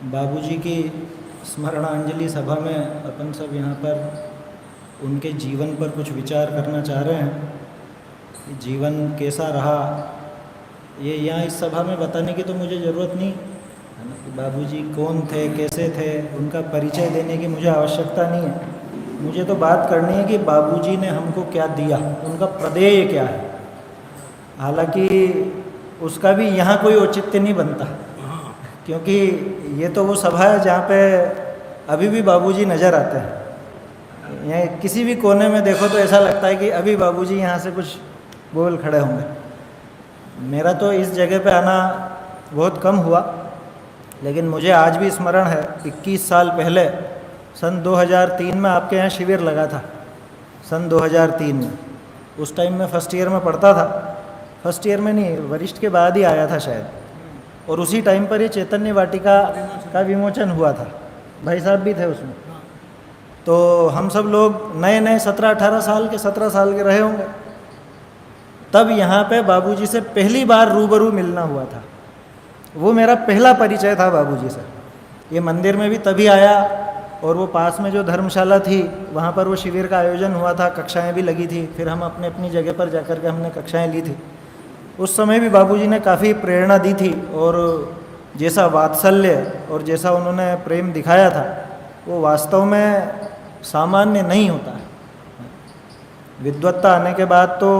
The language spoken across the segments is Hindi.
बाबूजी की स्मरणांजलि सभा में अपन सब यहाँ पर उनके जीवन पर कुछ विचार करना चाह रहे हैं कि जीवन कैसा रहा। ये यहाँ इस सभा में बताने की तो मुझे ज़रूरत नहीं है ना कि बाबूजी कौन थे, कैसे थे, उनका परिचय देने की मुझे आवश्यकता नहीं है। मुझे तो बात करनी है कि बाबूजी ने हमको क्या दिया, उनका प्रदेय क्या है। हालांकि उसका भी यहाँ कोई औचित्य नहीं बनता, क्योंकि ये तो वो सभा है जहाँ पे अभी भी बाबूजी नज़र आते हैं। यहाँ किसी भी कोने में देखो तो ऐसा लगता है कि अभी बाबूजी यहाँ से कुछ बोल खड़े होंगे। मेरा तो इस जगह पे आना बहुत कम हुआ, लेकिन मुझे आज भी स्मरण है 21 साल पहले सन 2003 में आपके यहाँ शिविर लगा था। सन 2003 में, उस टाइम मैं फर्स्ट ईयर में पढ़ता था। फर्स्ट ईयर में नहीं, वरिष्ठ के बाद ही आया था शायद। और उसी टाइम पर ये चैतन्य वाटिका का विमोचन हुआ था, भाई साहब भी थे उसमें। तो हम सब लोग नए नए 17-18 साल के 17 साल के रहे होंगे। तब यहाँ पे बाबूजी से पहली बार रूबरू मिलना हुआ था। वो मेरा पहला परिचय था बाबूजी से। ये मंदिर में भी तभी आया, और वो पास में जो धर्मशाला थी वहाँ पर वो शिविर का आयोजन हुआ था, कक्षाएं भी लगी थी। फिर हम अपने अपनी जगह पर जाकर के हमने कक्षाएं ली थी। उस समय भी बाबूजी ने काफ़ी प्रेरणा दी थी, और जैसा वात्सल्य और जैसा उन्होंने प्रेम दिखाया था वो वास्तव में सामान्य नहीं होता है। विद्वत्ता आने के बाद तो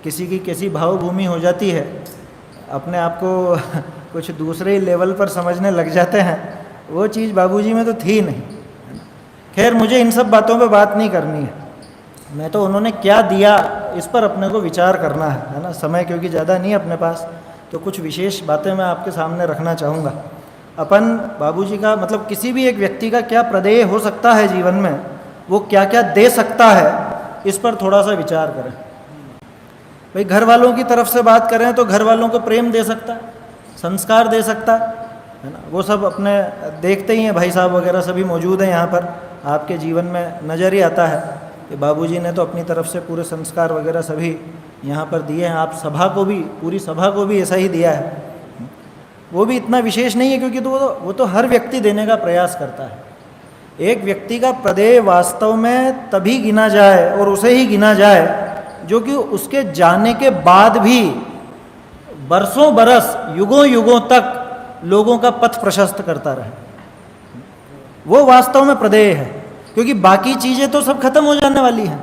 किसी की कैसी भावभूमि हो जाती है, अपने आप को कुछ दूसरे ही लेवल पर समझने लग जाते हैं। वो चीज़ बाबूजी में तो थी नहीं। खैर, मुझे इन सब बातों पे बात नहीं करनी है। मैं तो उन्होंने क्या दिया इस पर अपने को विचार करना है ना। समय क्योंकि ज़्यादा नहीं है अपने पास, तो कुछ विशेष बातें मैं आपके सामने रखना चाहूँगा। अपन बाबूजी का मतलब किसी भी एक व्यक्ति का क्या प्रदेय हो सकता है जीवन में, वो क्या क्या दे सकता है, इस पर थोड़ा सा विचार करें। भाई, घर वालों की तरफ से बात करें तो घर वालों को प्रेम दे सकता है, संस्कार दे सकता है ना। वो सब अपने देखते ही हैं, भाई साहब वगैरह सभी मौजूद हैं यहाँ पर। आपके जीवन में नज़र ही आता है कि बाबूजी ने तो अपनी तरफ से पूरे संस्कार वगैरह सभी यहाँ पर दिए हैं। आप सभा को भी, पूरी सभा को भी ऐसा ही दिया है। वो भी इतना विशेष नहीं है, क्योंकि वो तो हर व्यक्ति देने का प्रयास करता है। एक व्यक्ति का प्रदेय वास्तव में तभी गिना जाए, और उसे ही गिना जाए जो कि उसके जाने के बाद भी बरसों बरस, युगों युगों तक लोगों का पथ प्रशस्त करता रहे। वो वास्तव में प्रदेय है, क्योंकि बाकी चीज़ें तो सब खत्म हो जाने वाली हैं।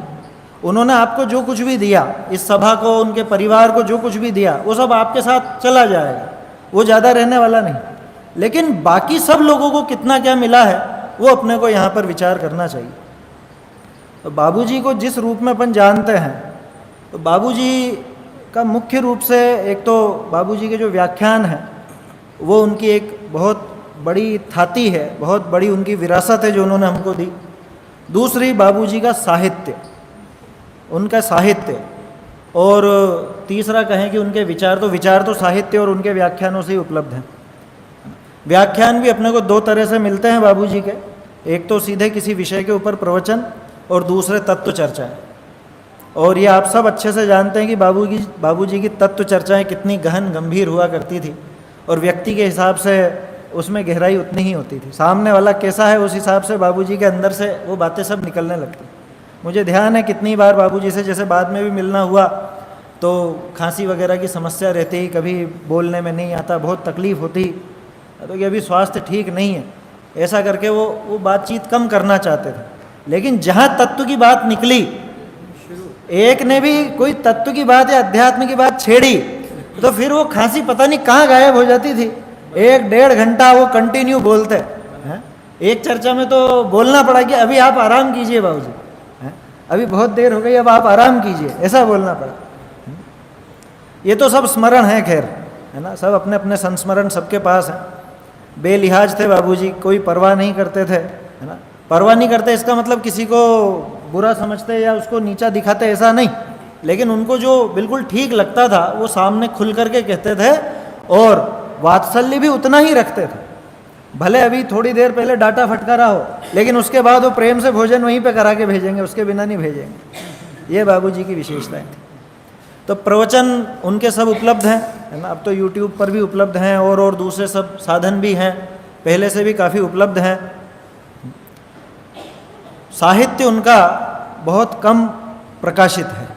उन्होंने आपको जो कुछ भी दिया, इस सभा को, उनके परिवार को जो कुछ भी दिया, वो सब आपके साथ चला जाएगा, वो ज़्यादा रहने वाला नहीं। लेकिन बाकी सब लोगों को कितना क्या मिला है, वो अपने को यहाँ पर विचार करना चाहिए। तो बाबूजी को जिस रूप में अपन जानते हैं, तो बाबूजी का मुख्य रूप से एक तो बाबूजी के जो व्याख्यान हैं वो उनकी एक बहुत बड़ी थाती है, बहुत बड़ी उनकी विरासत है जो उन्होंने हमको दी। दूसरी बाबूजी का साहित्य, उनका साहित्य, और तीसरा कहें कि उनके विचार। तो विचार तो साहित्य और उनके व्याख्यानों से ही उपलब्ध हैं। व्याख्यान भी अपने को दो तरह से मिलते हैं बाबूजी के। एक तो सीधे किसी विषय के ऊपर प्रवचन, और दूसरे तत्व चर्चाएं। और ये आप सब अच्छे से जानते हैं कि बाबूजी की तत्व चर्चाएं कितनी गहन गंभीर हुआ करती थी, और व्यक्ति के हिसाब से उसमें गहराई उतनी ही होती थी। सामने वाला कैसा है, उस हिसाब से बाबूजी के अंदर से वो बातें सब निकलने लगती। मुझे ध्यान है कितनी बार बाबूजी से जैसे बाद में भी मिलना हुआ तो खांसी वगैरह की समस्या रहती, कभी बोलने में नहीं आता, बहुत तकलीफ़ होती, तो कि अभी स्वास्थ्य ठीक नहीं है, ऐसा करके वो बातचीत कम करना चाहते थे। लेकिन जहाँ तत्व की बात निकली, एक ने भी कोई तत्व की बात या अध्यात्म की बात छेड़ी, तो फिर वो खांसी पता नहीं कहाँ गायब हो जाती थी। 1-1.5 घंटा वो कंटिन्यू बोलते हैं। एक चर्चा में तो बोलना पड़ा कि अभी आप आराम कीजिए बाबूजी, अभी बहुत देर हो गई, अब आप आराम कीजिए, ऐसा बोलना पड़ा। ये तो सब स्मरण है, खैर है ना, सब अपने अपने संस्मरण सबके पास हैं। बेलिहाज थे बाबूजी, कोई परवाह नहीं करते थे, है ना। परवाह नहीं करते इसका मतलब किसी को बुरा समझते या उसको नीचा दिखाते, ऐसा नहीं। लेकिन उनको जो बिल्कुल ठीक लगता था वो सामने खुल करके कहते थे, और वात्सल्य भी उतना ही रखते थे। भले अभी थोड़ी देर पहले डांटा फटकारा हो, लेकिन उसके बाद वो प्रेम से भोजन वहीं पे करा के भेजेंगे, उसके बिना नहीं भेजेंगे। ये बाबूजी की विशेषताएं थी। तो प्रवचन उनके सब उपलब्ध हैं, है ना। अब तो यूट्यूब पर भी उपलब्ध हैं, और दूसरे सब साधन भी हैं, पहले से भी काफ़ी उपलब्ध हैं। साहित्य उनका बहुत कम प्रकाशित है,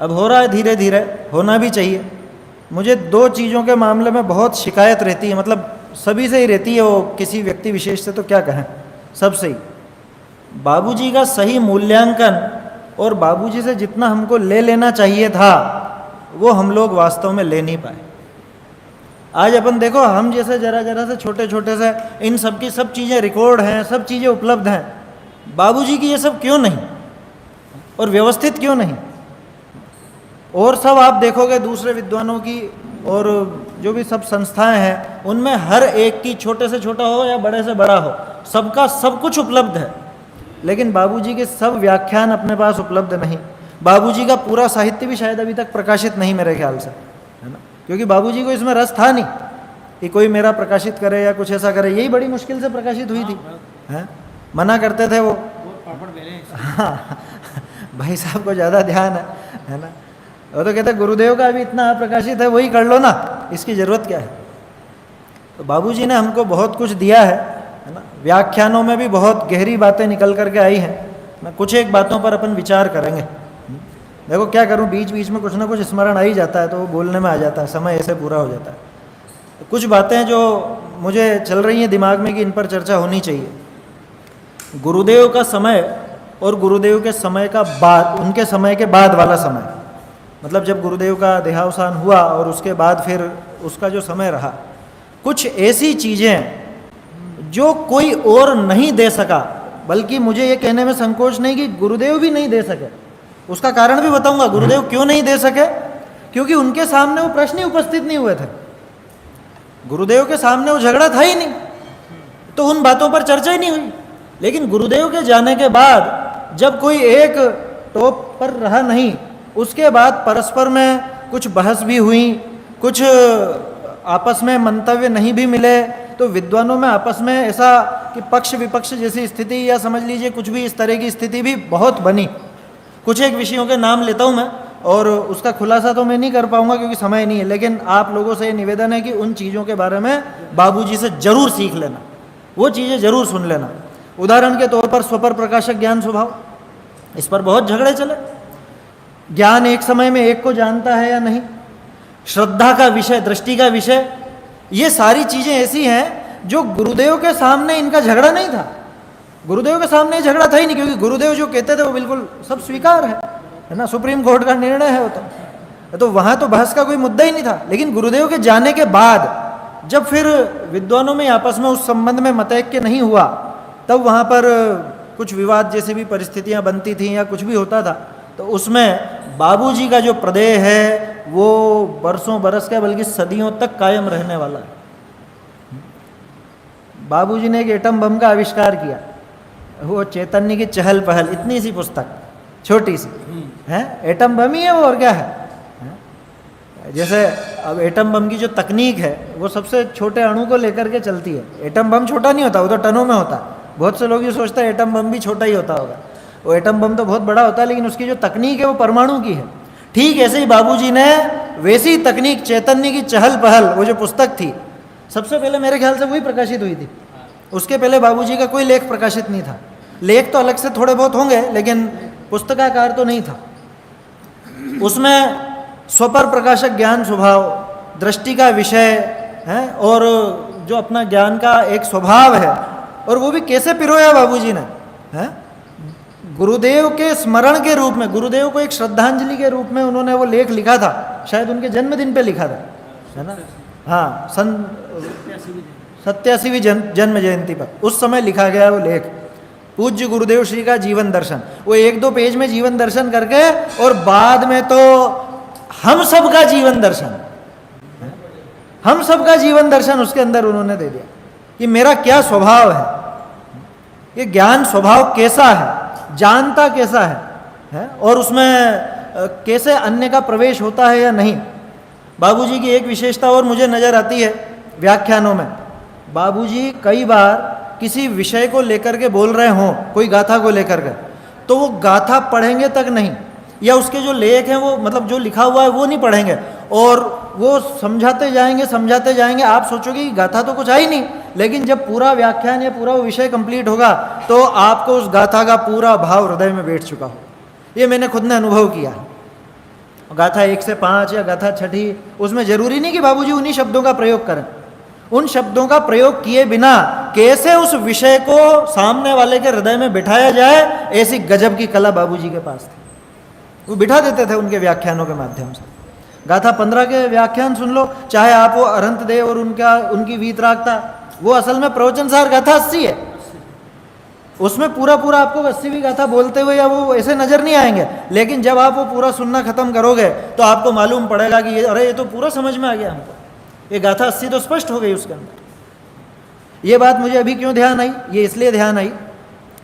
अब हो रहा है धीरे धीरे, होना भी चाहिए। मुझे दो चीज़ों के मामले में बहुत शिकायत रहती है, मतलब सभी से ही रहती है, वो किसी व्यक्ति विशेष से तो क्या कहें, सबसे ही। बाबूजी का सही मूल्यांकन और बाबूजी से जितना हमको ले लेना चाहिए था वो हम लोग वास्तव में ले नहीं पाए। आज अपन देखो, हम जैसे जरा जरा से छोटे छोटे से इन सब की सब चीज़ें रिकॉर्ड हैं, सब चीज़ें उपलब्ध हैं, बाबूजी की ये सब क्यों नहीं, और व्यवस्थित क्यों नहीं। और सब आप देखोगे दूसरे विद्वानों की और जो भी सब संस्थाएं हैं, उनमें हर एक की, छोटे से छोटा हो या बड़े से बड़ा हो, सबका सब कुछ उपलब्ध है, लेकिन बाबूजी के सब व्याख्यान अपने पास उपलब्ध नहीं। बाबूजी का पूरा साहित्य भी शायद अभी तक प्रकाशित नहीं मेरे ख्याल से, है ना, क्योंकि बाबूजी को इसमें रस था नहीं कि कोई मेरा प्रकाशित करे या कुछ ऐसा करे। यही बड़ी मुश्किल से प्रकाशित हुई थी, हैं, मना करते थे वो। हाँ, भाई साहब को ज़्यादा ध्यान है ना, वो तो कहते गुरुदेव का अभी इतना प्रकाशित है, वही कर लो ना, इसकी ज़रूरत क्या है। तो बाबूजी ने हमको बहुत कुछ दिया है ना। व्याख्यानों में भी बहुत गहरी बातें निकल करके आई हैं ना। कुछ एक बातों पर अपन विचार करेंगे। देखो क्या करूं, बीच बीच में कुछ ना कुछ स्मरण आ ही जाता है, तो वो बोलने में आ जाता है, समय ऐसे पूरा हो जाता है। तो कुछ बातें जो मुझे चल रही हैं दिमाग में कि इन पर चर्चा होनी चाहिए। गुरुदेव का समय और गुरुदेव के समय का बाद, उनके समय के बाद वाला समय, मतलब जब गुरुदेव का देहावसान हुआ और उसके बाद फिर उसका जो समय रहा, कुछ ऐसी चीज़ें जो कोई और नहीं दे सका, बल्कि मुझे ये कहने में संकोच नहीं कि गुरुदेव भी नहीं दे सके। उसका कारण भी बताऊंगा, गुरुदेव क्यों नहीं दे सके, क्योंकि उनके सामने वो प्रश्न ही उपस्थित नहीं हुए थे। गुरुदेव के सामने वो झगड़ा था ही नहीं, तो उन बातों पर चर्चा ही नहीं हुई। लेकिन गुरुदेव के जाने के बाद जब कोई एक टॉप पर रहा नहीं, उसके बाद परस्पर में कुछ बहस भी हुई, कुछ आपस में मंतव्य नहीं भी मिले, तो विद्वानों में आपस में ऐसा कि पक्ष विपक्ष जैसी स्थिति, या समझ लीजिए कुछ भी इस तरह की स्थिति भी बहुत बनी। कुछ एक विषयों के नाम लेता हूँ मैं, और उसका खुलासा तो मैं नहीं कर पाऊँगा क्योंकि समय नहीं है, लेकिन आप लोगों से ये निवेदन है कि उन चीज़ों के बारे में बाबूजी से ज़रूर सीख लेना, वो चीज़ें ज़रूर सुन लेना। उदाहरण के तौर पर स्वपर प्रकाशक ज्ञान स्वभाव, इस पर बहुत झगड़े चले। ज्ञान एक समय में एक को जानता है या नहीं, श्रद्धा का विषय, दृष्टि का विषय, ये सारी चीज़ें ऐसी हैं जो गुरुदेव के सामने इनका झगड़ा नहीं था। गुरुदेव के सामने झगड़ा था ही नहीं, क्योंकि गुरुदेव जो कहते थे वो बिल्कुल सब स्वीकार है ना, सुप्रीम कोर्ट का निर्णय है वो, तो वहाँ तो बहस का कोई मुद्दा ही नहीं था। लेकिन गुरुदेव के जाने के बाद जब फिर विद्वानों में आपस में उस संबंध में मतैक्य नहीं हुआ, तब वहाँ पर कुछ विवाद जैसी भी परिस्थितियाँ बनती थीं या कुछ भी होता था, तो उसमें बाबूजी का जो प्रदेय है वो बरसों बरस का, बल्कि सदियों तक कायम रहने वाला है। बाबूजी ने एक एटम बम का आविष्कार किया, वो चैतन्य की चहल पहल, इतनी सी पुस्तक, छोटी सी है, एटम बम ही है वो, और क्या है। जैसे अब एटम बम की जो तकनीक है वो सबसे छोटे अणु को लेकर के चलती है। एटम बम छोटा नहीं होता, वो तो टनों में होता है। बहुत से लोग ये सोचते हैं एटम बम भी छोटा ही होता होगा, वो एटम बम तो बहुत बड़ा होता है, लेकिन उसकी जो तकनीक है वो परमाणु की है। ठीक ऐसे ही बाबूजी ने वैसी तकनीक, चैतन्य की चहल पहल, वो जो पुस्तक थी, सबसे पहले मेरे ख्याल से वही प्रकाशित हुई थी। उसके पहले बाबूजी का कोई लेख प्रकाशित नहीं था। लेख तो अलग से थोड़े बहुत होंगे, लेकिन पुस्तकाकार तो नहीं था। उसमें स्वपर प्रकाशक ज्ञान स्वभाव, दृष्टि का विषय है, और जो अपना ज्ञान का एक स्वभाव है, और वो भी कैसे पिरोया बाबूजी ने, है गुरुदेव के स्मरण के रूप में, गुरुदेव को एक श्रद्धांजलि के रूप में उन्होंने वो लेख लिखा था। शायद उनके जन्मदिन पे लिखा था, है ना, हाँ, सन 87वीं जन्म जयंती पर उस समय लिखा गया वो लेख, पूज्य गुरुदेव श्री का जीवन दर्शन। वो 1-2 पेज में जीवन दर्शन करके, और बाद में तो हम सब का जीवन दर्शन, हम सब का जीवन दर्शन उसके अंदर उन्होंने दे दिया कि मेरा क्या स्वभाव है, ये ज्ञान स्वभाव कैसा है, जानता कैसा है, और उसमें कैसे अन्य का प्रवेश होता है या नहीं। बाबूजी की एक विशेषता और मुझे नज़र आती है व्याख्यानों में। बाबूजी कई बार किसी विषय को लेकर के बोल रहे हों, कोई गाथा को लेकर के, तो वो गाथा पढ़ेंगे तक नहीं, या उसके जो लेख हैं वो, मतलब जो लिखा हुआ है वो नहीं पढ़ेंगे, और वो समझाते जाएंगे। आप सोचोगे कि गाथा तो कुछ आई नहीं, लेकिन जब पूरा व्याख्यान या पूरा वो विषय कंप्लीट होगा तो आपको उस गाथा का पूरा भाव हृदय में बैठ चुका हो। ये मैंने खुद ने अनुभव किया है। गाथा 1 से 5 या गाथा 6, उसमें जरूरी नहीं कि बाबूजी उन्हीं शब्दों का प्रयोग करें। उन शब्दों का प्रयोग किए बिना कैसे उस विषय को सामने वाले के हृदय में बिठाया जाए, ऐसी गजब की कला बाबूजी के पास थी। वो बिठा देते थे उनके व्याख्यानों के माध्यम से। गाथा 15 के व्याख्यान सुन लो, चाहे आप वो अरंत देव और उनकी वीतरागता, वो असल में प्रवचन सार गाथा 80 है। उसमें पूरा आपको 80वीं गाथा बोलते हुए या वो ऐसे नजर नहीं आएंगे, लेकिन जब आप वो पूरा सुनना खत्म करोगे तो आपको मालूम पड़ेगा कि ये तो पूरा समझ में आ गया हमको, ये गाथा 80 तो स्पष्ट हो गई उसके अंदर। ये बात मुझे अभी क्यों ध्यान आई, ये इसलिए ध्यान आई,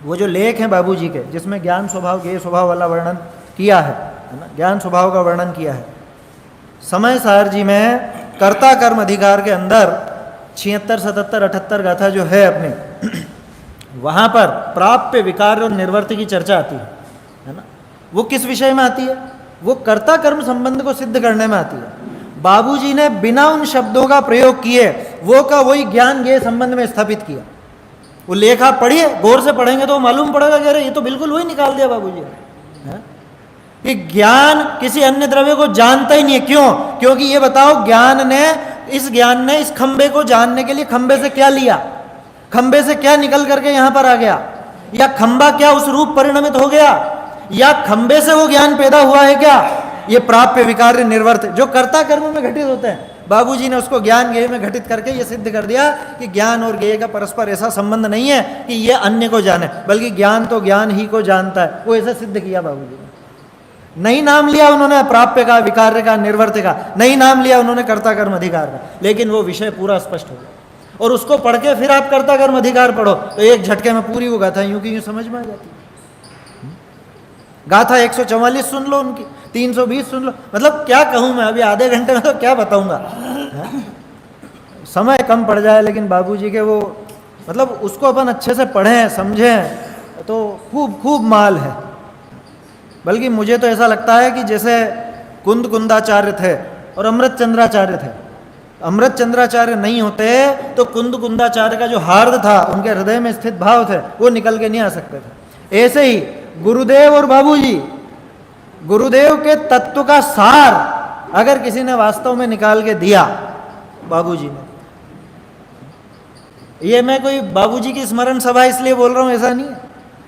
वो जो लेख हैं बाबूजी के जिसमें ज्ञान स्वभाव ज्ञेय स्वभाव वाला वर्णन किया है ना, ज्ञान स्वभाव का वर्णन किया है। समय सार जी में कर्ता कर्म अधिकार के अंदर 76, 77, 78 गाथा जो है अपने, वहाँ पर प्राप्य विकार और निर्वर्त की चर्चा आती है ना। वो किस विषय में आती है? वो कर्ता कर्म संबंध को सिद्ध करने में आती है। बाबूजी ने बिना उन शब्दों का प्रयोग किए वो का वही ज्ञान ज्ञेय संबंध में स्थापित किया। वो लेखा पढ़िए, गौर से पढ़ेंगे तो मालूम पड़ेगा कि अरे ये तो बिल्कुल वही निकाल दिया बाबूजी ने। कि ज्ञान किसी अन्य द्रव्य को जानता ही नहीं है। क्यों? क्योंकि ये बताओ, ज्ञान ने इस खंबे को जानने के लिए खंबे से क्या लिया, खंबे से क्या निकल करके यहां पर आ गया, या खंबा क्या उस रूप परिणमित हो गया, या खंबे से वो ज्ञान पैदा हुआ है क्या? ये प्राप्य विकार निर्वर्त जो कर्ता कर्म में घटित होते हैं, बाबूजी ने उसको ज्ञान ज्ञेय में घटित करके ये सिद्ध कर दिया कि ज्ञान और ज्ञेय का परस्पर ऐसा संबंध नहीं है कि ये अन्य को जाने, बल्कि ज्ञान तो ज्ञान ही को जानता है। वो ऐसा सिद्ध किया बाबूजी ने। नहीं नाम लिया उन्होंने प्राप्य का, विकार का, निर्वर्त का, नहीं नाम लिया उन्होंने कर्ता कर्म अधिकार का, लेकिन वो विषय पूरा स्पष्ट हो गया। और उसको पढ़ के फिर आप कर्ता कर्म अधिकार पढ़ो तो एक झटके में पूरी वो गाथा यूं की यूं समझ में आ जाती है। गाथा 144 सुन लो उनकी, 320 सुन लो, मतलब क्या कहूँ मैं, अभी आधे घंटे में तो क्या बताऊंगा, समय कम पड़ जाए। लेकिन बाबूजी के वो मतलब उसको अपन अच्छे से पढ़ें समझें तो खूब माल है। बल्कि मुझे तो ऐसा लगता है कि जैसे कुंदाचार्य थे और अमृत चंद्राचार्य थे, अमृत चंद्राचार्य नहीं होते तो कुंदाचार्य का जो हार्द था, उनके हृदय में स्थित भाव थे, वो निकल के नहीं आ सकते थे। ऐसे ही गुरुदेव और बाबूजी, गुरुदेव के तत्व का सार अगर किसी ने वास्तव में निकाल के दिया, बाबूजी ने। ये मैं कोई बाबूजी की स्मरण सभा इसलिए बोल रहा हूं, ऐसा नहीं है।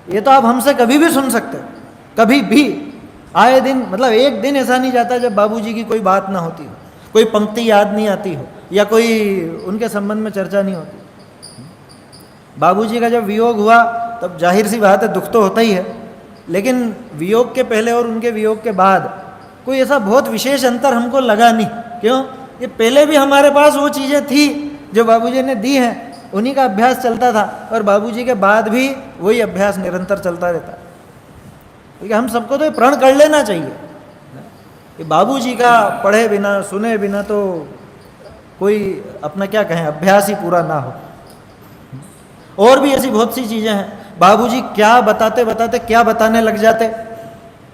ये तो आप हमसे कभी भी सुन सकते हो, कभी भी, आए दिन, मतलब एक दिन ऐसा नहीं जाता जब बाबूजी की कोई बात ना होती हो, कोई पंक्ति याद नहीं आती हो, या कोई उनके संबंध में चर्चा नहीं होती। बाबूजी का जब वियोग हुआ तब जाहिर सी बात है दुख तो होता ही है, लेकिन वियोग के पहले और उनके वियोग के बाद कोई ऐसा बहुत विशेष अंतर हमको लगा नहीं। क्यों? ये पहले भी हमारे पास वो चीज़ें थी जो बाबूजी ने दी हैं, उन्हीं का अभ्यास चलता था, और बाबूजी के बाद भी वही अभ्यास निरंतर चलता रहता है। क्योंकि हम सबको तो ये प्रण कर लेना चाहिए कि बाबूजी का पढ़े बिना सुने बिना तो कोई अपना क्या कहें अभ्यास ही पूरा ना हो। और भी ऐसी बहुत सी चीज़ें हैं, बाबूजी क्या बताते बताते क्या बताने लग जाते,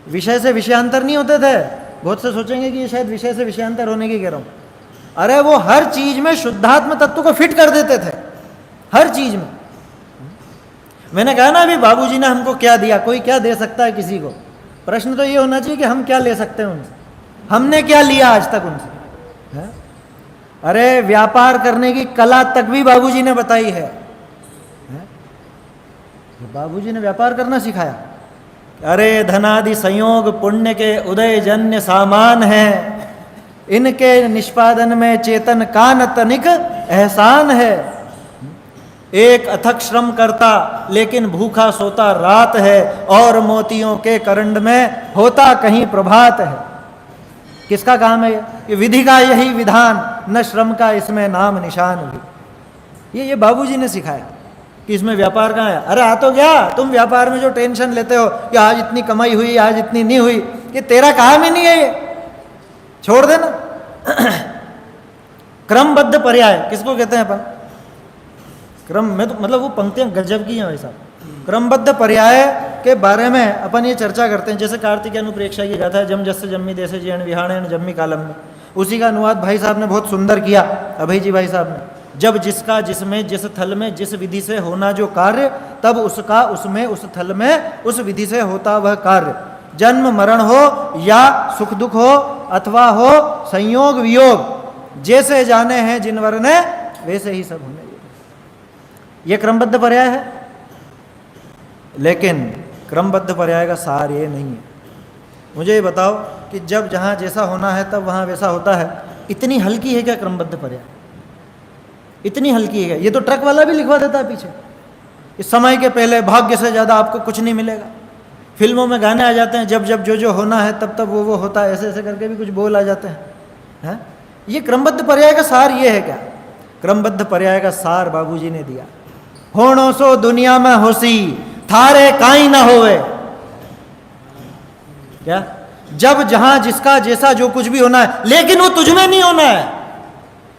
विषय से विषयांतर नहीं होते थे। बहुत से सोचेंगे कि ये शायद विषय से विषयांतर होने की कह रहा हूँ, अरे वो हर चीज में शुद्धात्म तत्व को फिट कर देते थे, हर चीज में। मैंने कहा ना अभी बाबूजी ने हमको क्या दिया, कोई क्या दे सकता है किसी को। प्रश्न तो ये होना चाहिए कि हम क्या ले सकते हैं उनसे, हमने क्या लिया आज तक उनसे, है? अरे व्यापार करने की कला तक भी बाबूजी ने बताई है, बाबूजी ने व्यापार करना सिखाया। अरे धनादि संयोग पुण्य के उदय जन्य सामान है, इनके निष्पादन में चेतन का न तनिक एहसान है। एक अथक श्रम करता लेकिन भूखा सोता रात है, और मोतियों के करंड में होता कहीं प्रभात है। किसका काम है ये? विधि का यही विधान, न श्रम का इसमें नाम निशान भी। ये बाबूजी ने सिखाया कि इसमें व्यापार कहाँ है। अरे आ तो गया, तुम व्यापार में जो टेंशन लेते हो कि आज इतनी कमाई हुई आज इतनी नहीं हुई, ये तेरा काम ही नहीं है, ये छोड़ देना। क्रमबद्ध पर्याय किसको कहते हैं अपन? क्रम में तो मतलब वो पंक्तियां गजब की हैं भाई साहब। क्रमबद्ध पर्याय के बारे में अपन ये चर्चा करते हैं। जैसे कार्तिक अनुप्रेक्षा की गाथा है, जम जस्य जम्मी देसे जीण विहाणे जम्मी कालम में, उसी का अनुवाद भाई साहब ने बहुत सुंदर किया, अभय जी भाई साहब ने। जब जिसका जिसमें जिस थल में जिस विधि से होना जो कार्य, तब उसका उसमें उस थल में उस विधि से होता वह कार्य। जन्म मरण हो या सुख दुख हो अथवा हो संयोग वियोग, जैसे जाने हैं जिन वर ने वैसे ही सब होने। ये क्रमबद्ध पर्याय है, लेकिन क्रमबद्ध पर्याय का सार ये नहीं है। मुझे ये बताओ कि जब जहाँ जैसा होना है तब वहाँ वैसा होता है, इतनी हल्की है क्या क्रमबद्ध पर्याय? इतनी हल्की है? ये तो ट्रक वाला भी लिखवा देता है पीछे, इस समय के पहले भाग्य से ज़्यादा आपको कुछ नहीं मिलेगा। फिल्मों में गाने आ जाते हैं, जब जब जो जो होना है तब तब वो होता है, ऐसे ऐसे करके भी कुछ बोल आ जाते हैं। ये क्रमबद्ध पर्याय का सार ये है क्या? क्रमबद्ध पर्याय का सार बाबूजी ने दिया, होणो सो दुनिया में होसी थारे काई ना होवे। क्या? जब जहां जिसका जैसा जो कुछ भी होना है, लेकिन वो तुझमें नहीं होना है।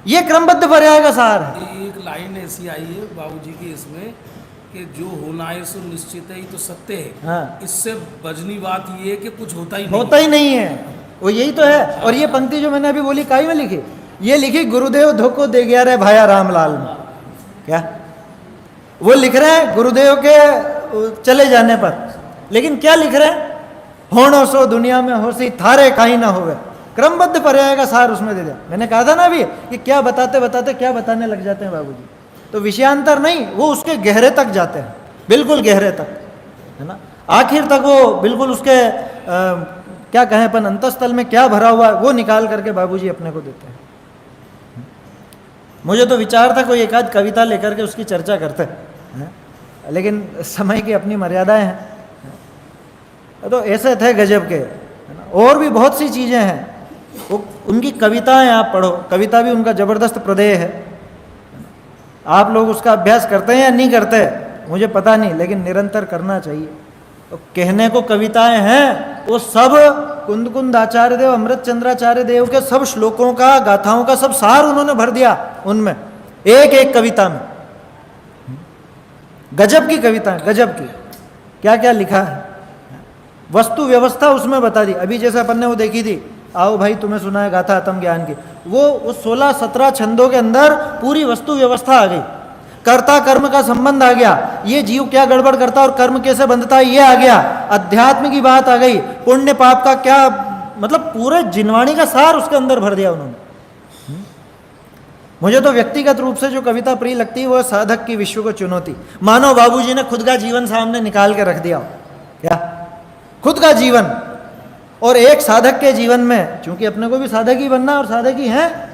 ये क्रमबद्ध पर्याय का सार है। एक लाइन ऐसी आई है बाबूजी की इसमें कि जो होना है सो निश्चित है, ही तो सत्य है। हाँ। इससे बजनी बात ये है कि कुछ होता ही नहीं है। वो यही तो है। और ये पंक्ति जो मैंने अभी बोली काई में लिखी, ये लिखी गुरुदेव धोखो दे गया रे भाया रामलाल में। क्या वो लिख रहे हैं गुरुदेव के चले जाने पर, लेकिन क्या लिख रहे हैं? होणो सो दुनिया में होसी थारे काई ना होवे। क्रमबद्ध पर्याय का सार उसमें दे दिया। मैंने कहा था ना अभी कि क्या बताते बताते क्या बताने लग जाते हैं बाबूजी। तो विषयांतर नहीं, वो उसके गहरे तक जाते हैं, बिल्कुल गहरे तक, है ना। आखिर तक वो बिल्कुल उसके क्या कहें अपन, अंतस्थल में क्या भरा हुआ वो निकाल करके बाबूजी अपने को देते हैं। मुझे तो विचार था कोई एक आध कविता लेकर के उसकी चर्चा करते हैं, लेकिन समय की अपनी मर्यादाएं हैं। तो ऐसे थे गजब के, है ना। और भी बहुत सी चीज़ें हैं, वो उनकी कविताएं आप पढ़ो, कविता भी उनका ज़बरदस्त प्रदेय है। आप लोग उसका अभ्यास करते हैं या नहीं करते मुझे पता नहीं, लेकिन निरंतर करना चाहिए। तो कहने को कविताएं हैं, वो सब कुंद कुंद आचार्य देव, अमृत चंद्राचार्य देव के सब श्लोकों का, गाथाओं का सब सार उन्होंने भर दिया उनमें, एक एक कविता में। गजब की कविता, गजब की, क्या क्या लिखा है। वस्तु व्यवस्था उसमें बता दी। अभी जैसे अपन ने वो देखी थी, आओ भाई तुम्हें सुना है गाथा आत्म ज्ञान की, वो उस 16-17 छंदों के अंदर पूरी वस्तु व्यवस्था आ गई। कर्ता कर्म का संबंध आ गया, ये जीव क्या गड़बड़ करता और कर्म कैसे बंधता है ये आ गया। अध्यात्म की बात आ गई, पुण्य पाप का क्या मतलब, पूरे जिनवाणी का सार उसके अंदर भर दिया उन्होंने। मुझे तो व्यक्तिगत रूप से जो कविता प्रिय लगती है वो साधक की विश्व को चुनौती। मानो बाबूजी ने खुद का जीवन सामने निकाल के रख दिया, क्या खुद का जीवन। और एक साधक के जीवन में, चूंकि अपने को भी साधक ही बनना और साधक ही हैं,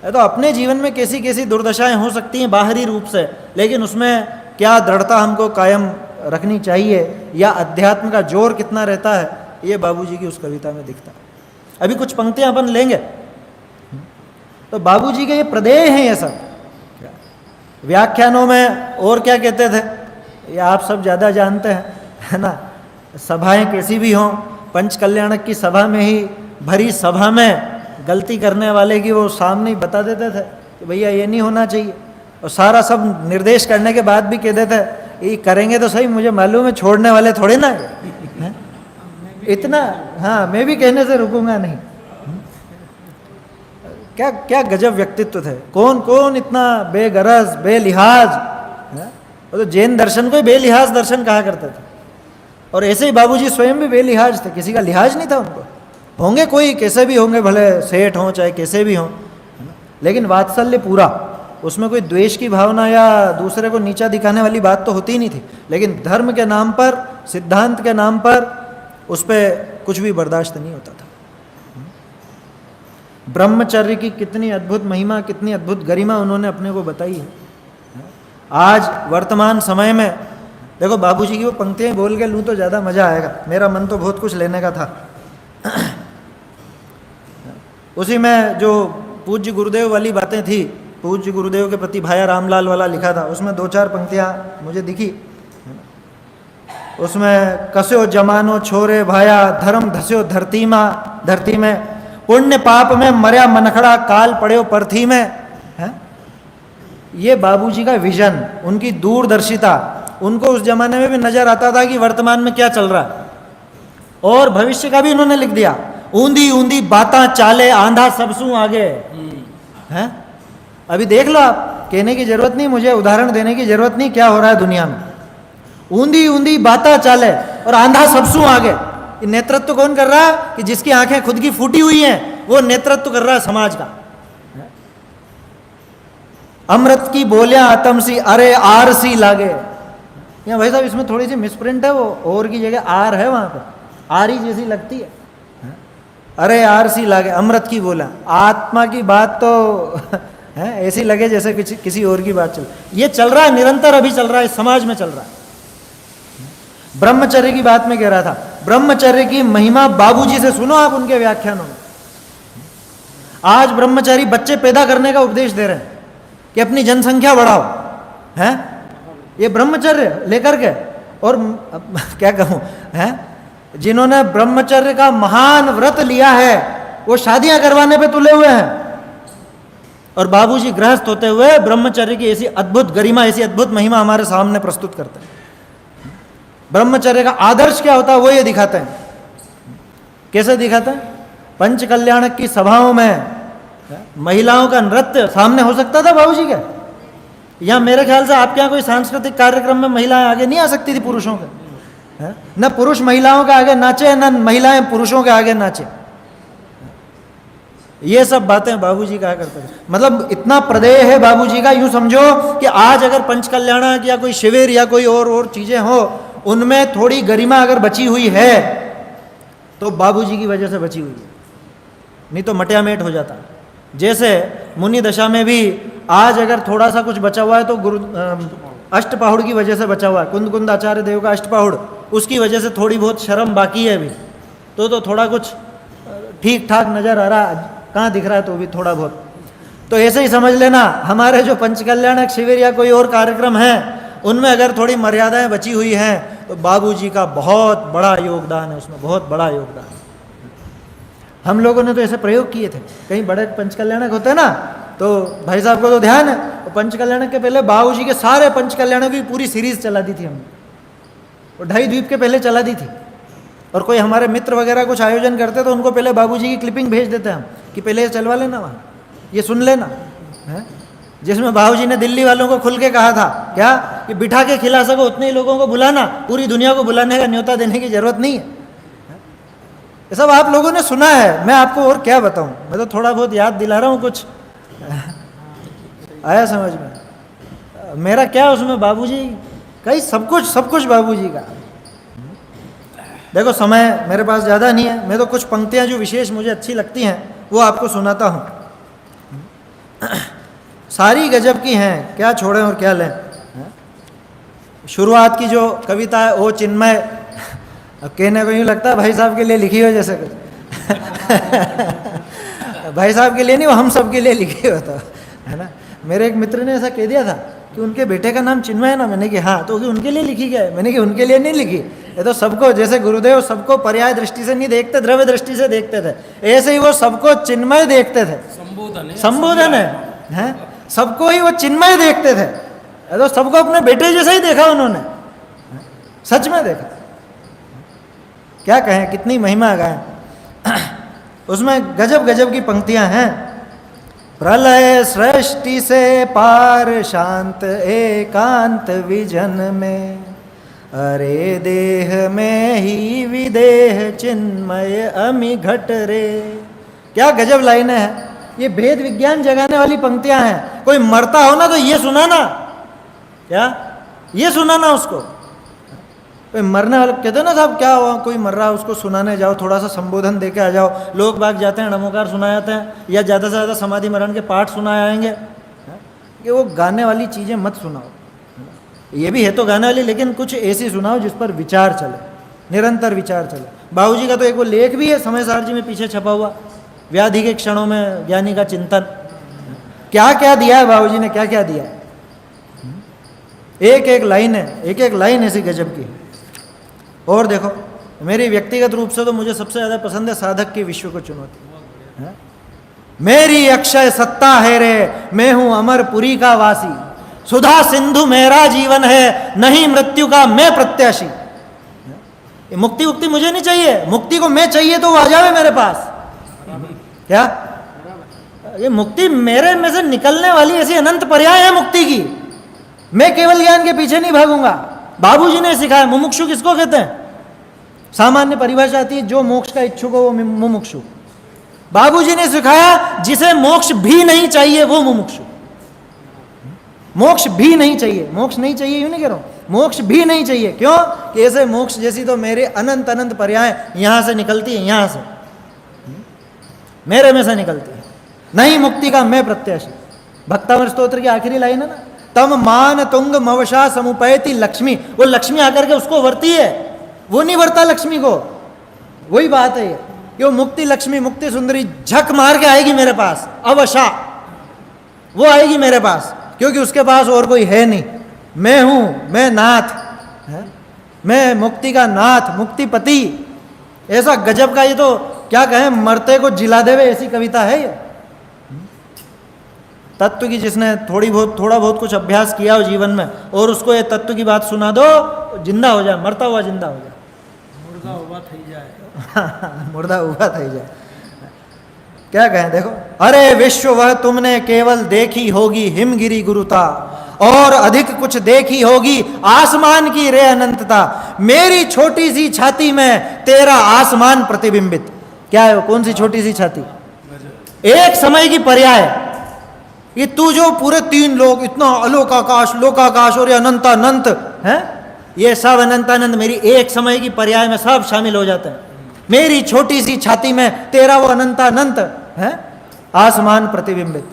तो अपने जीवन में कैसी कैसी दुर्दशाएं हो सकती हैं बाहरी रूप से, लेकिन उसमें क्या दृढ़ता हमको कायम रखनी चाहिए, या अध्यात्म का जोर कितना रहता है, ये बाबूजी की उस कविता में दिखता है। अभी कुछ पंक्तियां अपन लेंगे, तो बाबूजी के ये प्रदेय हैं ये सब। व्याख्यानों में और क्या कहते थे ये आप सब ज़्यादा जानते हैं, है ना। सभाएं कैसी भी हों, पंच कल्याणक की सभा में ही, भरी सभा में गलती करने वाले की वो सामने ही बता देते थे कि भैया ये नहीं होना चाहिए, और सारा सब निर्देश करने के बाद भी कह देते ये करेंगे तो सही, मुझे मालूम है छोड़ने वाले थोड़े ना है इतना। हाँ, मैं भी कहने से रुकूंगा नहीं। क्या क्या गजब व्यक्तित्व थे। कौन कौन इतना बेगरज बेलिहाज, तो जैन दर्शन को ही बेलिहाज दर्शन कहा करते थे। और ऐसे ही बाबूजी स्वयं भी बेलिहाज थे, किसी का लिहाज नहीं था उनको। होंगे कोई कैसे भी होंगे, भले सेठ हों चाहे कैसे भी हों, लेकिन वात्सल्य पूरा, उसमें कोई द्वेष की भावना या दूसरे को नीचा दिखाने वाली बात तो होती ही नहीं थी। लेकिन धर्म के नाम पर, सिद्धांत के नाम पर उस पर कुछ भी बर्दाश्त नहीं होता था। ब्रह्मचर्य की कितनी अद्भुत महिमा, कितनी अद्भुत गरिमा उन्होंने अपने को बताई है। आज वर्तमान समय में देखो, बाबूजी की वो पंक्तियाँ बोल के लूँ तो ज़्यादा मज़ा आएगा, मेरा मन तो बहुत कुछ लेने का था। उसी में जो पूज्य गुरुदेव वाली बातें थी, पूज्य गुरुदेव के प्रति भाया रामलाल वाला लिखा था, उसमें 2-4 पंक्तियाँ मुझे दिखी। उसमें कसो जमानो छोरे भाया, धर्म धस्यो धरती में, पुण्य पाप में मर्या मनखड़ा, काल पड़े पर्थी में। है ये बाबूजी का विजन, उनकी दूरदर्शिता। उनको उस जमाने में भी नजर आता था कि वर्तमान में क्या चल रहा है, और भविष्य का भी उन्होंने लिख दिया। ऊंधी ऊंधी बातां चाले, आंधा सबसू आगे। हैं अभी देख लो आप, कहने की जरूरत नहीं, मुझे उदाहरण देने की जरूरत नहीं क्या हो रहा है दुनिया में। ऊंधी ऊंधी बाता चाले और आंधा सबसू आगे। ये नेतृत्व कौन कर रहा है? कि जिसकी आंखें खुद की फूटी हुई हैं वो नेतृत्व कर रहा है समाज का। अमृत की बोलियां आतम सी अरे आर सी लागे। या भाई साहब इसमें थोड़ी सी मिसप्रिंट है, वो और की जगह आर है, वहां पर आर ही जैसी लगती है। अरे आर सी लागे, अमृत की बोला, आत्मा की बात तो है ऐसी लगे जैसे किसी और की बात चल। ये चल रहा है निरंतर, अभी चल रहा है, समाज में चल रहा है। ब्रह्मचर्य की बात में कह रहा था, ब्रह्मचर्य की महिमा बाबूजी से सुनो आप उनके व्याख्यानों में। आज ब्रह्मचारी बच्चे पैदा करने का उपदेश दे रहे हैं कि अपनी जनसंख्या बढ़ाओ, हैं? ये ब्रह्मचर्य लेकर के, और क्या कहूं, हैं? जिन्होंने ब्रह्मचर्य का महान व्रत लिया है वो शादियां करवाने पे तुले हुए हैं, और बाबूजी गृहस्थ होते हुए ब्रह्मचर्य की ऐसी अद्भुत गरिमा, ऐसी अद्भुत महिमा हमारे सामने प्रस्तुत करते हैं। ब्रह्मचर्य का आदर्श क्या होता है वो ये दिखाते हैं। कैसे दिखाते हैं? पंच कल्याणक की सभाओं में महिलाओं का नृत्य सामने हो सकता था बाबूजी के? या मेरे ख्याल से आपके यहाँ कोई सांस्कृतिक कार्यक्रम में महिलाएं आगे नहीं आ सकती थी पुरुषों के? न पुरुष महिलाओं के आगे नाचे, न महिलाएं पुरुषों के आगे नाचे। ये सब बातें बाबूजी कहा करते थे। मतलब इतना प्रदेय है बाबूजी का, यूं समझो कि आज अगर पंच कल्याणक या कोई शिविर या कोई और चीजें हो, उनमें थोड़ी गरिमा अगर बची हुई है तो बाबूजी की वजह से बची हुई है, नहीं तो मटियामेट हो जाता। जैसे मुनि दशा में भी आज अगर थोड़ा सा कुछ बचा हुआ है तो गुरु अष्टपाहुड़ की वजह से बचा हुआ है, कुंद कुंद आचार्य देव का अष्टपाहुड़, उसकी वजह से थोड़ी बहुत शर्म बाकी है अभी, तो थोड़ा कुछ ठीक ठाक नजर आ रहा, कहाँ दिख रहा है तो भी थोड़ा बहुत। तो ऐसे ही समझ लेना हमारे जो पंचकल्याणक शिविर या कोई और कार्यक्रम है उनमें अगर थोड़ी मर्यादाएं बची हुई हैं तो बाबूजी का बहुत बड़ा योगदान है, उसमें बहुत बड़ा योगदान है। हम लोगों ने तो ऐसे प्रयोग किए थे, कहीं बड़े पंचकल्याणक होते हैं ना, तो भाई साहब को तो ध्यान है, तो पंचकल्याणक के पहले बाबूजी के सारे पंचकल्याणक की पूरी सीरीज चला दी थी हमने, और 2.5 द्वीप के पहले चला दी थी। और कोई हमारे मित्र वगैरह कुछ आयोजन करते तो उनको पहले बाबूजी की क्लिपिंग भेज देते हम कि पहले ये चलवा लेना, वहाँ ये सुन लेना है। जिसमें बाबूजी ने दिल्ली वालों को खुल के कहा था क्या कि बिठा के खिला सको उतने ही लोगों को बुलाना, पूरी दुनिया को बुलाने का न्योता देने की जरूरत नहीं है। ये सब आप लोगों ने सुना है, मैं आपको और क्या बताऊं, मैं तो थोड़ा बहुत याद दिला रहा हूं, कुछ आया समझ में। मेरा क्या उसमें बाबूजी कहीं सब कुछ बाबूजी का। देखो समय मेरे पास ज़्यादा नहीं है, मैं तो कुछ पंक्तियां जो विशेष मुझे अच्छी लगती हैं वो आपको सुनाता हूँ। सारी गजब की हैं, क्या छोड़ें और क्या लें। शुरुआत की जो कविता है ओ चिन्मय, अब कहने को यूँ लगता है भाई साहब के लिए लिखी हो जैसे कुछ भाई साहब के लिए नहीं, वो हम सब के लिए लिखी हो, तो है ना। मेरे एक मित्र ने ऐसा कह दिया था कि उनके बेटे का नाम चिन्मय है ना, मैंने कि हाँ, तो उनके लिए लिखी गया है, मैंने कि उनके लिए नहीं लिखी, ये तो सबको, जैसे गुरुदेव सबको पर्याय दृष्टि से नहीं देखते, द्रव्य दृष्टि से देखते थे, ऐसे ही वो सबको चिन्मय देखते थे। संबोधन है, सबको ही वो चिन्मय देखते थे, तो सबको अपने बेटे जैसा ही देखा उन्होंने, सच में देखा। क्या कहें, कितनी महिमा गाएं। उसमें गजब गजब की पंक्तियां हैं। प्रलय सृष्टि से पार शांत एकांत विजन में, अरे देह में ही विदेह चिन्मय अमि घट रे। क्या गजब लाइनें हैं, ये भेद विज्ञान जगाने वाली पंक्तियां हैं। कोई मरता हो ना तो ये सुनाना, क्या ये सुनाना उसको। कोई मरने वाला कहते ना साहब क्या हुआ, कोई मर रहा है उसको सुनाने जाओ, थोड़ा सा संबोधन दे के आ जाओ। लोग बाग जाते हैं नमोकार सुनाए जाते हैं, या ज़्यादा से ज़्यादा समाधि मरण के पाठ सुनाए आएंगे, कि वो गाने वाली चीज़ें मत सुनाओ। ये भी है तो गाने वाली, लेकिन कुछ ऐसी सुनाओ जिस पर विचार चले, निरंतर विचार चले। बाबूजी का तो एक वो लेख भी है समय सार जी में पीछे छपा हुआ, व्याधि के क्षणों में ज्ञानी का चिंतन। क्या क्या दिया है बाबूजी ने, क्या क्या दिया है। एक एक लाइन है, एक एक लाइन ऐसी गजब की। और देखो मेरी व्यक्तिगत रूप से तो मुझे सबसे ज़्यादा पसंद है साधक की विश्व को चुनौती है। मेरी अक्षय सत्ता है रे, मैं हूं अमरपुरी का वासी, सुधा सिंधु मेरा जीवन है, नहीं मृत्यु का मैं प्रत्याशी। मुक्ति उक्ति मुझे नहीं चाहिए, मुक्ति को मैं चाहिए तो वो आ जावे मेरे पास। क्या ये मुक्ति मेरे में से निकलने वाली ऐसी अनंत पर्याय है मुक्ति की। मैं केवल ज्ञान के पीछे नहीं भागूंगा। बाबूजी ने सिखाया। मुमुक्षु किसको कहते हैं? सामान्य परिभाषा आती है जो मोक्ष का इच्छुक हो वो मुमुक्षु। बाबूजी ने सिखाया जिसे मोक्ष भी नहीं चाहिए वो मुमुक्षु। मोक्ष भी नहीं चाहिए, मोक्ष नहीं चाहिए यूं नहीं कह रहा हूं, मोक्ष भी नहीं चाहिए। क्यों? कि ऐसे मोक्ष जैसी तो मेरे अनंत अनंत पर्याय यहां से निकलती है, यहां से मेरे में से निकलती है। नहीं मुक्ति का मैं प्रत्याशी। भक्तामृत स्तोत्र की आखिरी लाइन है ना, तम मान तुंग मवशा समुपैति लक्ष्मी। वो लक्ष्मी आकर के उसको वरती है, वो नहीं वरता लक्ष्मी को। वही बात है ये वो मुक्ति लक्ष्मी, मुक्ति सुंदरी झक मार के आएगी मेरे पास, अवशा वो आएगी मेरे पास, क्योंकि उसके पास और कोई है नहीं। मैं हूं, मैं नाथ है, मैं मुक्ति का नाथ, मुक्तिपति। ऐसा गजब का, ये तो क्या कहें, मरते को जिला देवे ऐसी कविता है ये। तत्व की जिसने थोड़ा बहुत कुछ अभ्यास किया हो जीवन में और उसको ये तत्व की बात सुना दो, जिंदा हो जाए, मरता हुआ जिंदा हो जाए, मुर्दा उबा થઈ જાય। मुर्दा उबा થઈ जाए। क्या कहें देखो, अरे विश्व वह तुमने केवल देखी होगी हिमगिरी गुरुता, और अधिक कुछ देखी होगी आसमान की रे अनंतता। मेरी छोटी सी छाती में तेरा आसमान प्रतिबिंबित। क्या है वो? कौन सी छोटी सी छाती? एक समय की पर्याय। ये तू जो पूरे तीन लोग, इतना अलोकाकाश, लोकाकाश और ये अनंतानंत है, ये सब अनंतानंद मेरी एक समय की पर्याय में सब शामिल हो जाते हैं। मेरी छोटी सी छाती में तेरा वो अनंतानंत है आसमान प्रतिबिंबित।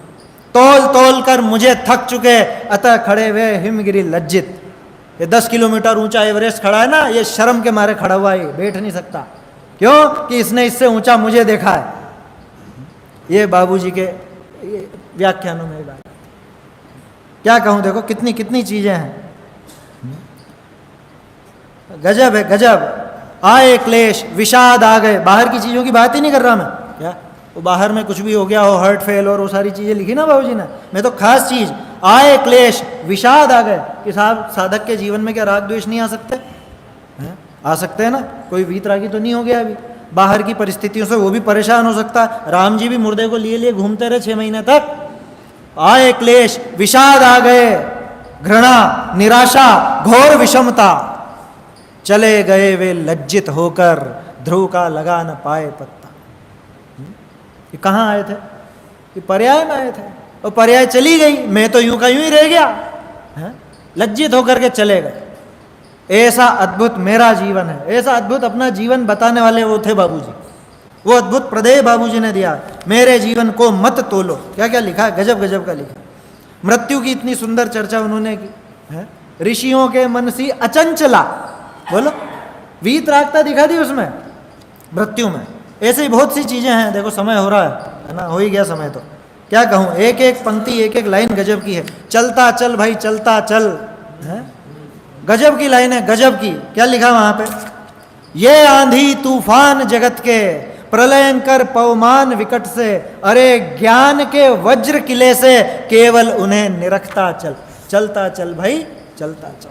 तोल तोल कर मुझे थक चुके अतः खड़े हुए हिमगिरी लज्जित। ये 10 किलोमीटर ऊंचा एवरेस्ट खड़ा है ना, ये शर्म के मारे खड़ा हुआ है, बैठ नहीं सकता। क्यों? कि इसने इससे ऊंचा मुझे देखा है। ये बाबूजी के व्याख्यानों में बात। क्या कहूं, देखो कितनी कितनी चीजें हैं। गजब है गजब। आए क्लेश विषाद आ गए। बाहर की चीजों की बात ही नहीं कर रहा मैं। क्या वो बाहर में कुछ भी हो गया हो, हर्ट फेल और वो सारी चीजें लिखी ना बाबूजी ने। मैं तो खास चीज, आए क्लेश विषाद आ गए कि साहब साधक के जीवन में क्या राग द्वेष नहीं आ सकते हैं? आ सकते हैं ना। कोई वीतरागी तो नहीं हो गया अभी। बाहर की परिस्थितियों से वो भी परेशान हो सकता है। राम जी भी मुर्दे को लिए लिए घूमते रहे 6 महीने तक। आए क्लेश विषाद आ गए, घृणा निराशा घोर विषमता, चले गए वे लज्जित होकर ध्रुव का लगा न पाए पत्ता। ये कहाँ आए थे? ये पर्याय में आए थे और पर्याय चली गई, मैं तो यूं का यूं ही रह गया है? लज्जित होकर के चले गए। ऐसा अद्भुत मेरा जीवन है, ऐसा अद्भुत अपना जीवन बताने वाले वो थे बाबूजी। वो अद्भुत प्रदेय बाबूजी ने दिया। मेरे जीवन को मत तोलो। क्या क्या लिखा है, गजब गजब का लिखा। मृत्यु की इतनी सुंदर चर्चा उन्होंने की है। ऋषियों के मन सी अचंचला, बोलो वीतरागता दिखा दी उसमें मृत्यु में। ऐसे ही बहुत सी चीजें हैं। देखो समय हो रहा है ना, हो ही गया समय। तो क्या कहूँ, एक एक पंक्ति एक एक लाइन गजब की है। चलता चल भाई चलता चल है, गजब की लाइन है, गजब की। क्या लिखा वहां पे, ये आंधी तूफान जगत के प्रलयंकर पवमान विकट से, अरे ज्ञान के वज्र किले से केवल उन्हें निरखता चल। चलता चल भाई चलता चल,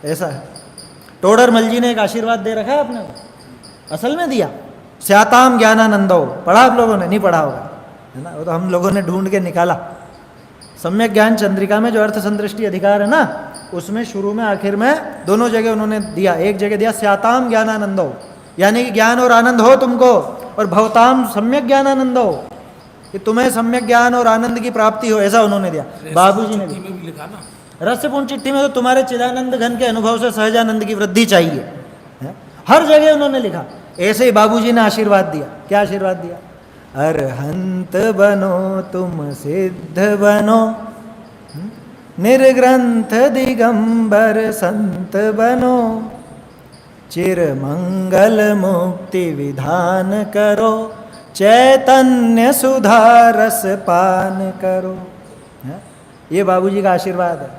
ऐसा है। टोडरमल जी ने एक आशीर्वाद दे रखा है आपने, असल में दिया। स्याताम ज्ञानानंदो, पढ़ा आप लोगों ने? नहीं पढ़ा होगा है ना, वो तो हम लोगों ने ढूंढ के निकाला। सम्यक ज्ञान चंद्रिका में जो अर्थ संदृष्टि अधिकार है ना, उसमें शुरू में आखिर में दोनों जगह उन्होंने दिया। एक जगह दिया स्याताम ज्ञानानंदो, यानी कि ज्ञान और आनंद हो तुमको, और भवताम सम्यक ज्ञानानंदो, कि तुम्हें सम्यक ज्ञान और आनंद की प्राप्ति हो, ऐसा उन्होंने दिया। बाबूजी ने भी लिखा ना, रसपूर्ण चिट्ठी में तो तुम्हारे चिदानंद घन के अनुभव से सहजानंद की वृद्धि चाहिए है? हर जगह उन्होंने लिखा। ऐसे ही बाबूजी ने आशीर्वाद दिया। क्या आशीर्वाद दिया? अरहंत बनो तुम सिद्ध बनो, निर्ग्रंथ दिगंबर संत बनो, चिर मंगल मुक्ति विधान करो, चैतन्य सुधा रस पान करो। है? ये बाबूजी का आशीर्वाद है।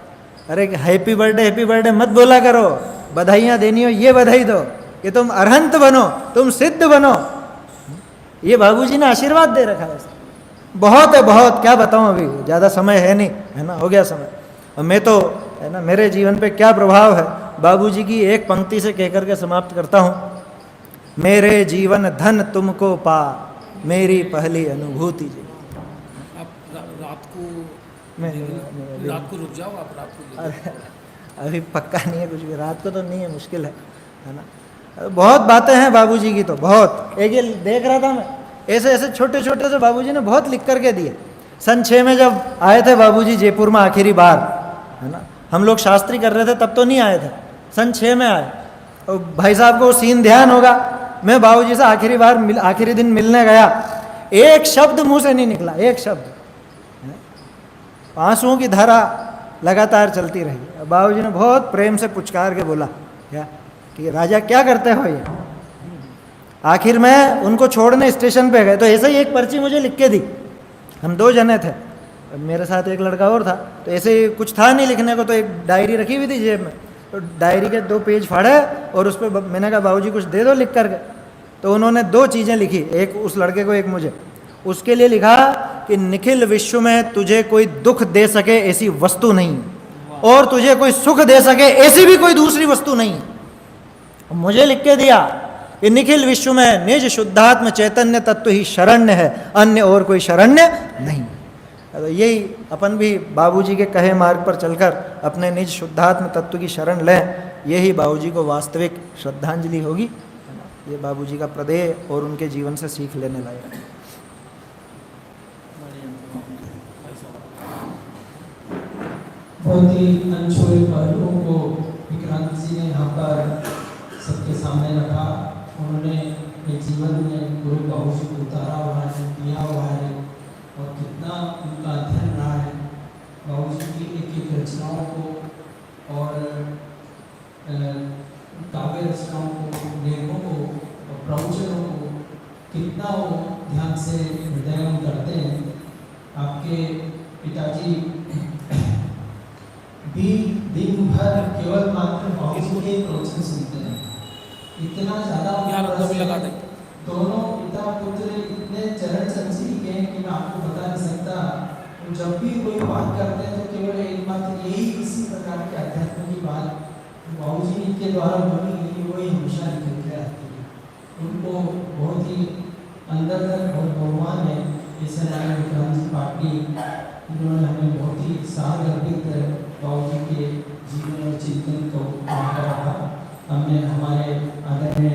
अरे हैप्पी बर्थडे मत बोला करो, बधाइयाँ देनी हो ये बधाई दो कि तुम अरहंत बनो, तुम सिद्ध बनो। ये बाबूजी ने आशीर्वाद दे रखा है। बहुत है बहुत, क्या बताऊं, अभी ज़्यादा समय है नहीं है ना, हो गया समय। और मैं तो है ना, मेरे जीवन पे क्या प्रभाव है बाबूजी की एक पंक्ति से कहकर के समाप्त करता हूँ। मेरे जीवन धन तुमको पा, मेरी पहली अनुभूति जी। मैं लेकिन रात को रुक जाओ आप, रात को ले अरे, अभी पक्का नहीं है कुछ भी, रात को तो नहीं है, मुश्किल है ना। बहुत बातें हैं बाबूजी की तो बहुत। एक ये देख रहा था मैं, ऐसे ऐसे छोटे छोटे से बाबूजी ने बहुत लिख करके दिए। सन 6 में जब आए थे बाबूजी जयपुर में आखिरी बार, है ना, हम लोग शास्त्री कर रहे थे तब तो नहीं आए थे, सन 6 में आए। और भाई साहब को सीन ध्यान होगा, मैं बाबूजी से आखिरी बार आखिरी दिन मिलने गया, एक शब्द मुंह से नहीं निकला, एक शब्द, आंसुओं की धारा लगातार चलती रही। बाबूजी ने बहुत प्रेम से पुचकार के बोला क्या कि राजा क्या करते हो ये। आखिर में उनको छोड़ने स्टेशन पे गए तो ऐसे ही एक पर्ची मुझे लिख के दी, हम 2 जने थे, मेरे साथ एक लड़का और था, तो ऐसे ही कुछ था नहीं लिखने को, तो एक डायरी रखी हुई थी जेब में, तो डायरी के 2 पेज फाड़े और उस पर मैंने कहा बाबूजी कुछ दे दो लिख करके। तो उन्होंने 2 चीज़ें लिखी, एक उस लड़के को एक मुझे। उसके लिए लिखा कि निखिल विश्व में तुझे कोई दुख दे सके ऐसी वस्तु नहीं, और तुझे कोई सुख दे सके ऐसी भी कोई दूसरी वस्तु नहीं। मुझे लिख के दिया कि निखिल विश्व में निज शुद्धात्म चैतन्य तत्व ही शरण्य है, अन्य और कोई शरण्य नहीं। तो यही अपन भी बाबूजी के कहे मार्ग पर चलकर अपने निज शुद्धात्म तत्व की शरण लें, यही बाबूजी को वास्तविक श्रद्धांजलि होगी, है ना। ये बाबूजी का प्रदेय और उनके जीवन से सीख लेने लायक है। बहुत ही अनछुए पहलुओं को विक्रांत जी ने यहाँ पर सबके सामने रखा। उन्होंने अपने जीवन में गुरु बाबूजी को उतारा हुआ है, दिया हुआ है, और कितना उनका अध्ययन रहा है। बाबूजी की एक एक रचनाओं को और काव्य रचनाओं को, लेखों को और प्रवचनों को कितना वो ध्यान से हृदय में करते हैं। आपके पिताजी भी दिन भर केवल मात्र बाबूजी के प्रवचन सुनते हैं। इतना ज़्यादा दोनों पिता पुत्र इतने चरण संची के हैं कि मैं आपको बता नहीं सकता। जब भी कोई बात करते हैं तो केवल एकमात्र यही इसी प्रकार के अध्यात्म की बात बाबूजी के द्वारा बोली गई, वही हमेशा निकल के आती है। उनको बहुत ही अंदर तक बहुत बहुमान है। इस नारायण विक्रांत जी पाटनी, इन्होंने हमें बहुत ही सारगर्भित बाबूजी के जीवन और चिंतन को रखा। हमने हमारे आदरणीय